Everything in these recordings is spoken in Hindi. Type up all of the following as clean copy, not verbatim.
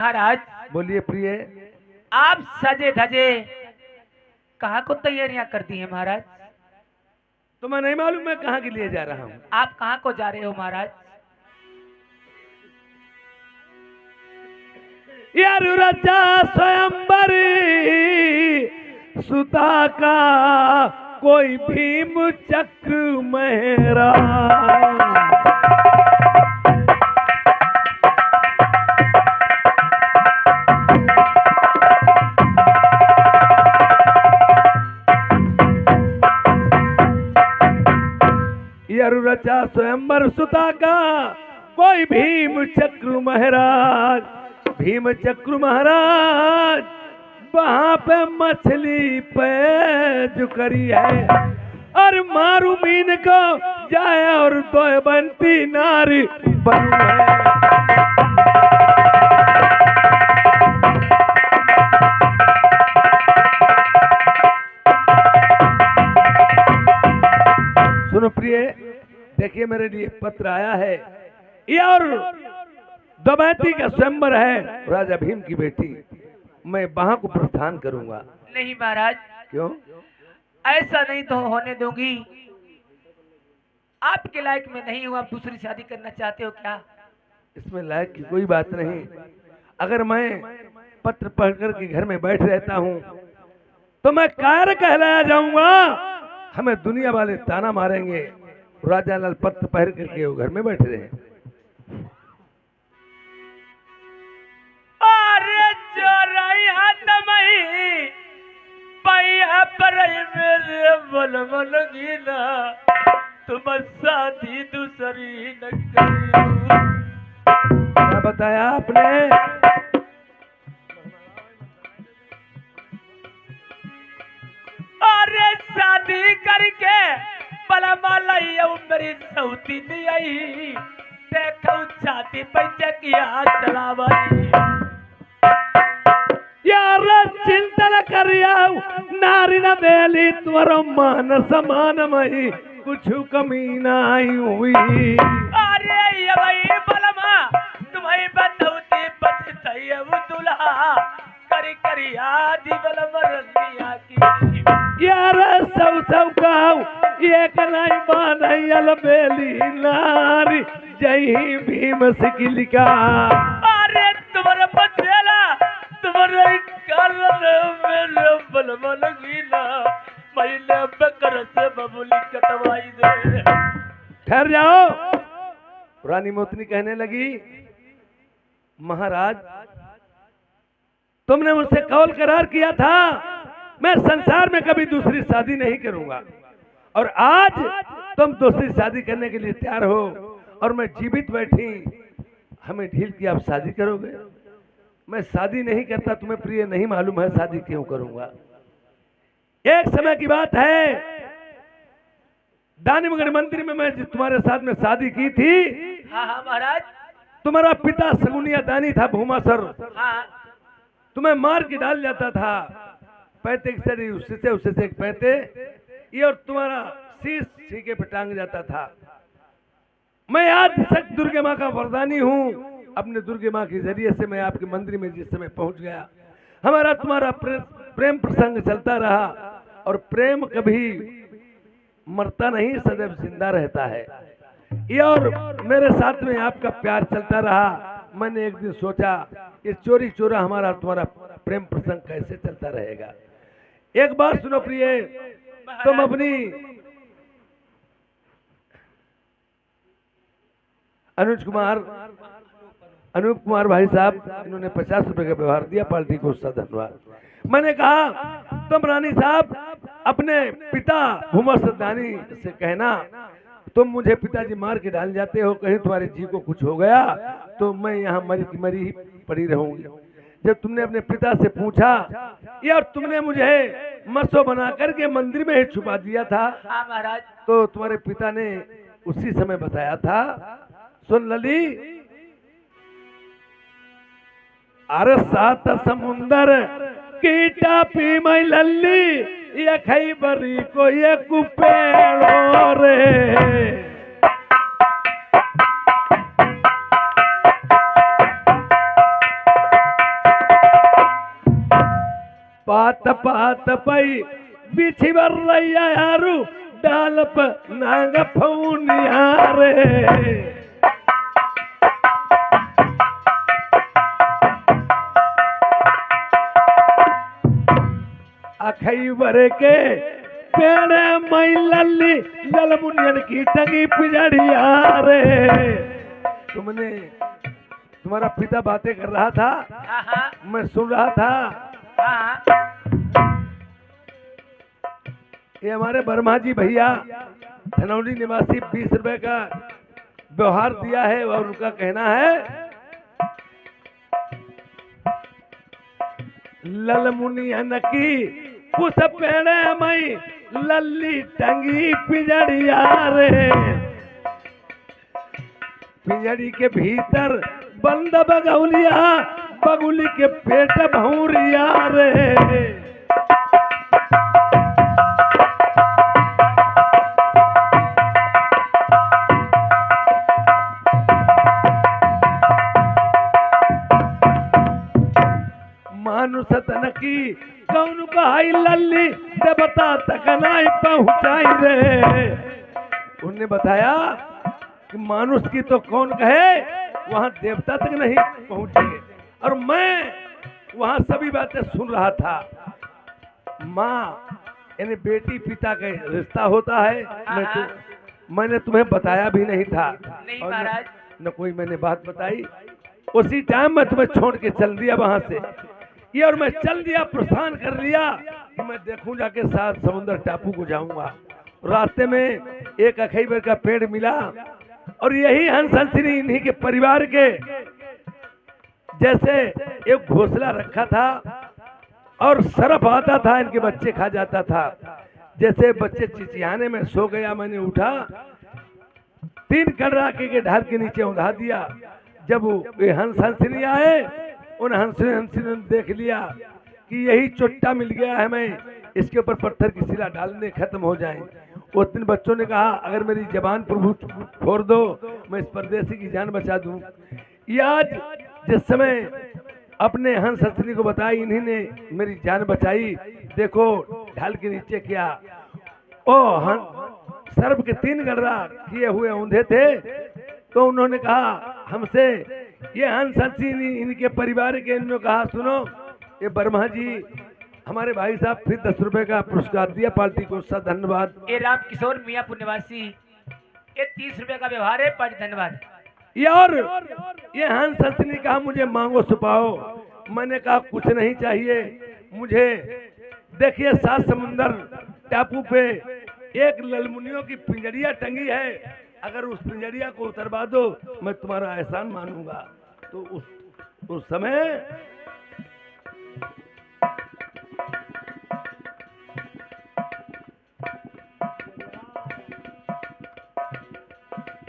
महाराज, बोलिए प्रिय। आप सजे धजे कहाँ को तैयारियां करती हैं महाराज? तुम्हें नहीं मालूम मैं कहाँ के लिए जा रहा हूँ? आप कहाँ को जा रहे हो महाराज? यार रचा स्वयंवर सुता का कोई भीम चक्र मेहरा। यार रचा स्वयंवर सुता का कोई भीम चक्र महाराज। भीम चक्र महाराज वहां पे मछली पे जो करी है और मारू मीन को जाए और तो बनती नारी बनू है। सुनो प्रिय, देखिए मेरे लिए पत्र आया है। ये और दमयंती का स्वयंवर है राजा भीम की बेटी। मैं वहां को प्रस्थान करूंगा। नहीं महाराज, क्यों? ऐसा नहीं तो होने दूंगी। आपके लायक में नहीं हूँ। आप दूसरी शादी करना चाहते हो क्या? इसमें लायक की कोई बात नहीं। अगर मैं पत्र पढ़कर के घर में बैठ रहता हूँ तो मैं कार कहलाया जाऊंगा। हमें दुनिया वाले ताना मारेंगे। राजा लाल पत्र पढ़ करके वो घर में बैठे रहे। अरे चोराई हाथ मई पैया पर मेरे बलबल गीना तुम शादी दूसरी न करियो। क्या बताया आपने? अरे शादी करके पलमा लइयो मेरी सौती नहीं आई। देखो छाती पे चकिया चलावई। यार चिंतन करियाऊ नारी न बेली त्वर मान समानमयी कुछ कमी नहीं हुई। अरे ये भाई बलमा तुम्हारी बतौती बचतई वो दुल्हा करी करी आदि बलमरनिया की। यार सब गाँव एक नहीं बानल बेली नारी जय भीम सिकिलिका। अरे तुम्हारा बचेला तुम्हारे कारण मेरे बलमा लगीना मैले बकर से बबुली कटवाई दे। ठहर जाओ। रानी मोतनी कहने लगी, महाराज तुमने मुझसे कौल करार किया था मैं संसार में कभी दूसरी शादी नहीं करूंगा, और आज तुम दूसरी शादी करने के लिए तैयार हो और मैं जीवित बैठी हमें ढील की आप शादी करोगे। मैं शादी नहीं करता, तुम्हें प्रिय नहीं मालूम है शादी क्यों करूंगा। एक समय की बात है, दानीमगढ़ मंदिर में मैं तुम्हारे साथ में शादी की थी। हाँ हाँ महाराज। तुम्हारा पिता सगुनिया दानी था भूमासर। हाँ। तुम्हें मार के डाल जाता था। पैते की सरी उससे एक पैते ये और तुम्हारा शीश सीके पे टांग जाता था। मैं आज तक दुर्गे माँ का वरदानी हूँ। अपने दुर्गे माँ के जरिए से मैं आपके मंदिर में जिस समय पहुंच गया, हमारा तुम्हारा प्रेम प्रसंग चलता रहा और प्रेम कभी मरता नहीं, सदैव जिंदा रहता है। ये और मेरे साथ में आपका प्यार चलता रहा। मैंने एक दिन सोचा ये चोरी चोरा हमारा तुम्हारा प्रेम प्रसंग कैसे चलता रहेगा। एक बात सुनो प्रिय, तुम अपनी अनूप कुमार भाई साहब इन्होंने 50 रुपए का व्यवहार दिया, पार्टी को उसका धन्यवाद। मैंने कहा तुम रानी साहब अपने पिता भूमर सदानी से कहना तुम मुझे पिताजी मार के डाल जाते हो, कहीं तुम्हारे जी को कुछ हो गया तो मैं यहाँ मरी की मरी ही पड़ी रहूंगी। जब तुमने अपने पिता से पूछा या तुमने मुझे मरसो बना करके मंदिर में ही छुपा दिया था, हाँ महाराज। तो तुम्हारे पिता ने उसी समय बताया था, सुन लली, अरे सात समुंदर की टापी मैं लल्ली ये खैबरी को ये कुपेड़ो रे। पात पात पई बिछी बर रैया यारू डाल प नांग फौनिया रे अखई बर के पेड़े मई लल्ली ललमुनियन की टंगी पिजड़िया रे। तुम्हारा पिता बातें कर रहा था, हाँ मैं सुन रहा था। हाँ। ये हमारे वर्मा जी भैया धनौली निवासी 20 रुपए का व्यवहार दिया है और उनका कहना है ललमुनियन की कुछ पेड़े मई लल्ली टंगी पिजड़िया रे। पिजड़ी के भीतर बंद बगौलिया बगुली के पेट भौरिया रे। मानुष तन की कौन कहाई लल्ली देवता तक नहीं पहुंचाई रे। उन्होंने बताया कि मानुष की तो कौन कहे, वहां देवता तक नहीं पहुंचे। और मैं वहां सभी बातें सुन रहा था। माँ यानी बेटी पिता का रिश्ता होता है। मैंने तुम्हें बताया भी नहीं था नहीं और महाराज। न कोई मैंने बात बताई। उसी टाइम मैं तुम्हें छोड़ के चल दिया वहां से। ये और मैं चल दिया, प्रस्थान कर लिया कि मैं देखूं जाके सात समुद्र टापू को जाऊंगा। रास्ते में एक अखईबर का पेड़ मिला और यही हंस हंसनी इन्हीं के परिवार के जैसे एक घोंसला रखा था और सरफ आता था, इनके बच्चे खा जाता था। जैसे बच्चे चिचियाने में सो गया, मैंने उठा 3 कड़रा के ढाल के नीचे उड़ा दिया। जब ये हंस हंसनी आए, उन हंसनी ने देख लिया कि यही चुट्टा मिल गया है, मैं इसके ऊपर पत्थर की शिला डालने खत्म हो जाए। उस दिन बच्चों ने कहा अगर मेरी जबान प्रभु छोड़ दो मैं इस परदेसी की जान बचा दूं। ये आज जिस समय अपने हंस हंसनी को बताई, इन्हीं ने मेरी जान बचाई। देखो ढाल के नीचे क्या सर्प के 3 गड़रा किए हुए औंधे थे। तो उन्होंने कहा हमसे, ये हंस हंसनी इनके परिवार के, इन्होंने कहा सुनो ये वर्मा जी हमारे भाई साहब फिर 10 रुपए का पुरस्कार दिया पार्टी को, सा धन्यवाद। ये राम किशोर मियाँपुर निवासी, ये 30 रुपए का व्यवहार है, पार्टी धन्यवाद। और ये हंस हंसनी कहा मुझे मांगो छुपाओ। मैंने कहा कुछ नहीं चाहिए मुझे। देखिए 7 समुंदर टापू पे एक ललमुनियों की पिंजड़िया टंगी है, अगर उस पिंजड़िया को उतरवा दो मैं तुम्हारा एहसान मानूंगा। तो उस समय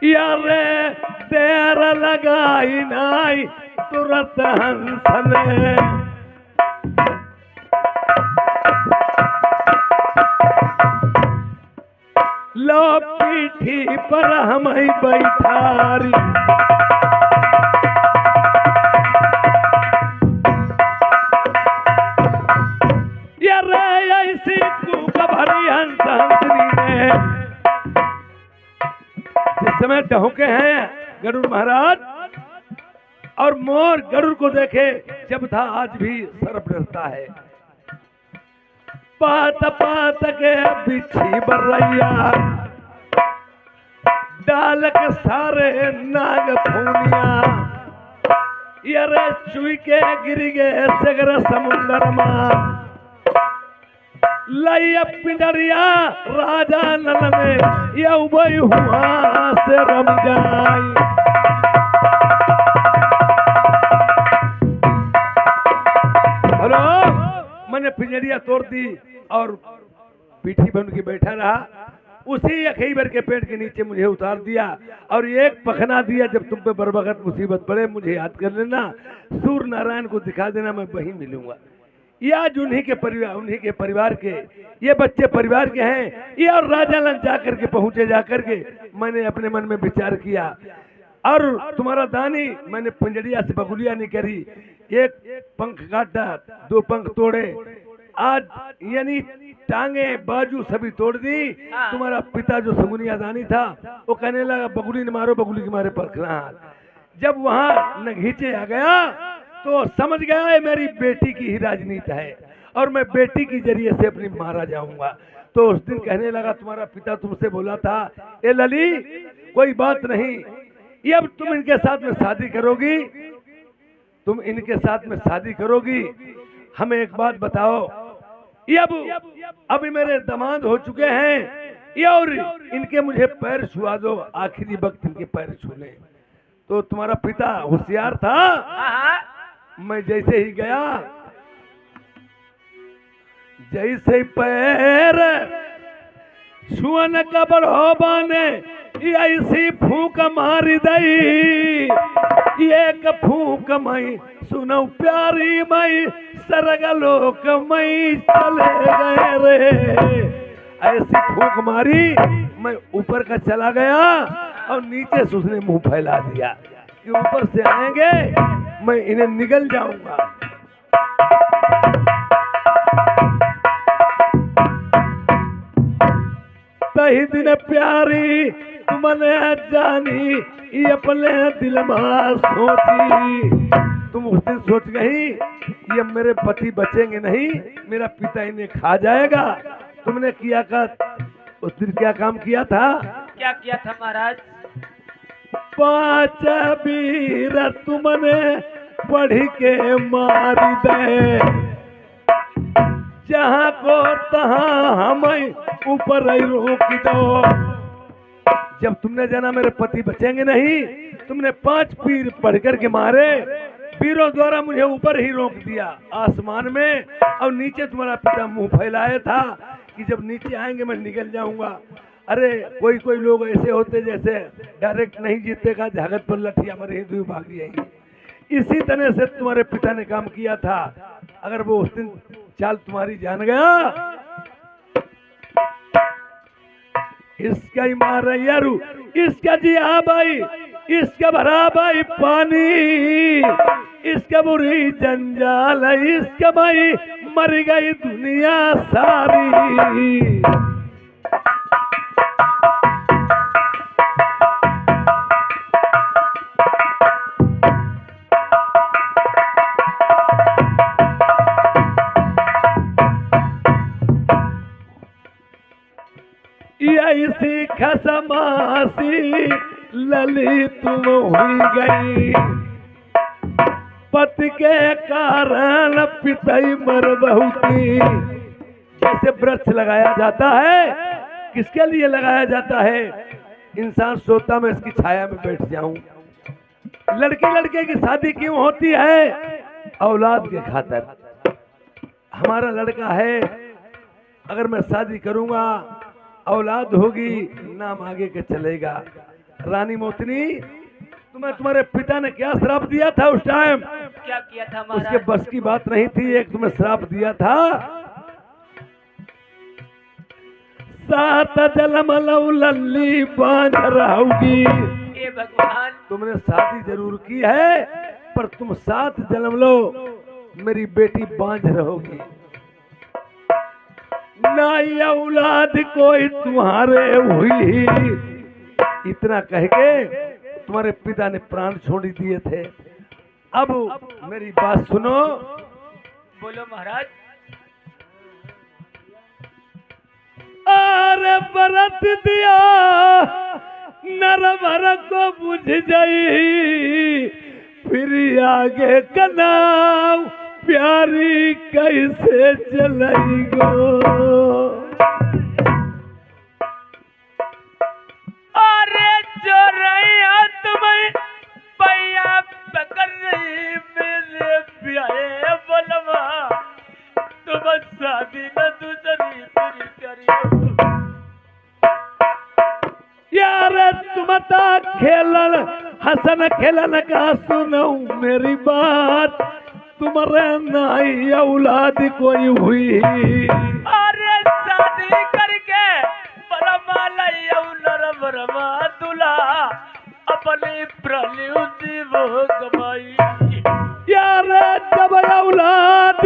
यारे देर लगाई नाई तुरंत हंसने, लो पीठी पर हम ही बैठारी। यारे ऐसी कूक भरी हंस हंसनी ने। जिस समय ढौके हैं गरुड़ महाराज और मोर गरुड़ को देखे जब था आज भी सर्प डरता है। पात पात के बिछी बरैया डाल के सारे नाग फूनिया। यरे चुई के गिर गए सगर समुंदर में, लैया पिंडरिया राजा नल में ये उबई हुआ से रम जाई। हेलो, मैंने पिंजरिया तोड़ दी और पीठी बन के बैठा रहा। उसी अखईबर के पेड़ के नीचे मुझे उतार दिया और एक पखना दिया, जब तुम पे बरबगत मुसीबत पड़े मुझे याद कर लेना, सूर्य नारायण को दिखा देना, मैं वहीं मिलूंगा। ये आज उन्हीं के परिवार के ये बच्चे परिवार के हैं। ये और राजा लन जाकर के पहुंचे, जाकर के मैंने अपने मन में विचार किया और तुम्हारा दानी मैंने पिंजड़िया से बगुलिया नहीं करी, एक पंख काटा 2 पंख तोड़े आज यानी टांगे बाजू सभी तोड़ दी। हाँ। तुम्हारा पिता जो सगुनिया दानी था वो कहने लगा बगुली ने मारो, बगुली के मारे परखना हाथ। जब वहां नगीचे आ गया तो समझ गया ये मेरी बेटी की ही राजनीति है और मैं बेटी की जरिए से अपनी मारा जाऊंगा। तो उस दिन कहने लगा तुम्हारा पिता तुमसे बोला था ए लली कोई बात नहीं, ये अब तुम इनके साथ में शादी करोगी, तुम इनके साथ में शादी करोगी। हमें एक बात बताओ, ये अब अभी मेरे दामाद हो चुके हैं ये और इनके मुझे पैर छुआ दो, आखिरी वक्त इनके पैर छू ले। तो तुम्हारा पिता होशियार था। हाँ। मैं जैसे ही गया, जैसे ही पैर छुअन का बढ़ोबा ने ऐसी फूक मारी दई, एक फूक मई सुनो प्यारी मई सरग लोक मई चले गए रे। ऐसी फूक मारी मैं ऊपर का चला गया और नीचे से उसने मुंह फैला दिया कि ऊपर से आएंगे मैं इन्हें निगल जाऊंगा। तही दिन प्यारी तुमने जानी ये अपने दिल में सोची। तुम उस दिन सोच गई ये मेरे पति बचेंगे नहीं, मेरा पिता इन्हें खा जाएगा। तुमने किया का उस दिन क्या काम किया था? क्या किया था महाराज? 5 वीर तुमने पढ़ के मारी दे, जहाँ को तहाँ हमें ऊपर रोक दो। जब तुमने जाना मेरे पति बचेंगे नहीं, तुमने 5 पीर पढ़ कर के मारे, पीरों द्वारा मुझे ऊपर ही रोक दिया आसमान में, और नीचे तुम्हारा पिता मुंह फैलाया था कि जब नीचे आएंगे मैं निकल जाऊंगा। अरे कोई कोई लोग ऐसे होते जैसे डायरेक्ट नहीं जीतेगा, झागत पर लठिया मरे हिंदू भाग जाएंगे। इसी तरह से तुम्हारे पिता ने काम किया था। अगर वो उस दिन चाल तुम्हारी जान गया, इसका ही मार यारू, इसका जी आ भाई, इसका भरा भाई पानी, इसका बुरी जंजाल, इसका भाई मर गई दुनिया सारी। ऐसी खसमासी लली तुम हुई गई, पति के कारण पिताई मर बहुती। जैसे वृक्ष लगाया जाता है, किसके लिए लगाया जाता है? इंसान सोता मैं इसकी छाया में बैठ जाऊं। लड़के लड़के की शादी क्यों होती है? औलाद के खातिर। हमारा लड़का है, अगर मैं शादी करूंगा औलाद होगी, नाम आगे के चलेगा। रानी मोतनी, तुम्हारे पिता ने क्या श्राप दिया था उस टाइम? क्या किया था महाराज? उसके बस की बात नहीं थी। एक तुम्हें श्राप दिया था, 7 जन्म लऊ लल्ली बांझ रहोगी। हे भगवान, तुमने शादी जरूर की है, पर तुम 7 जन्म लो मेरी बेटी बांझ रहोगी। ना ये औलाद कोई तुम्हारे हुई। इतना कह के तुम्हारे पिता ने प्राण छोड़ दिए थे। अब मेरी बात सुनो। बोलो महाराज। अरे बरत दिया नरवर को बुझ जाई, फिर आगे का नाम प्यारी कैसे चलाई गो। अरे जो रैया तुम्हें पैया पकड़ रही मेरे प्यारे बलवा, तुम शादी न दूसरी पूरी करियो। यार तुम ता खेलन हसन खेलन का सुनो मेरी बात, तुम्हारे नाई औलाद कोई हुई। अरे शादी करके बरमा लइयो नर बरमा दुला, अपनी प्रलुति वो गवाई। यार जब औलाद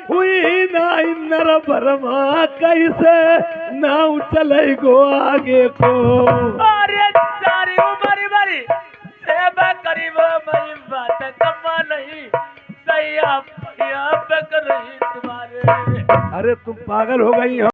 हुई नाई नर भरमा कैसे नाव चले गो आगे को। अरे सारी उम्र भरी सेवा करी वो मेरी बात कमा नहीं सही आप कर रही तुम्हारे। अरे तुम पागल हो गई हो।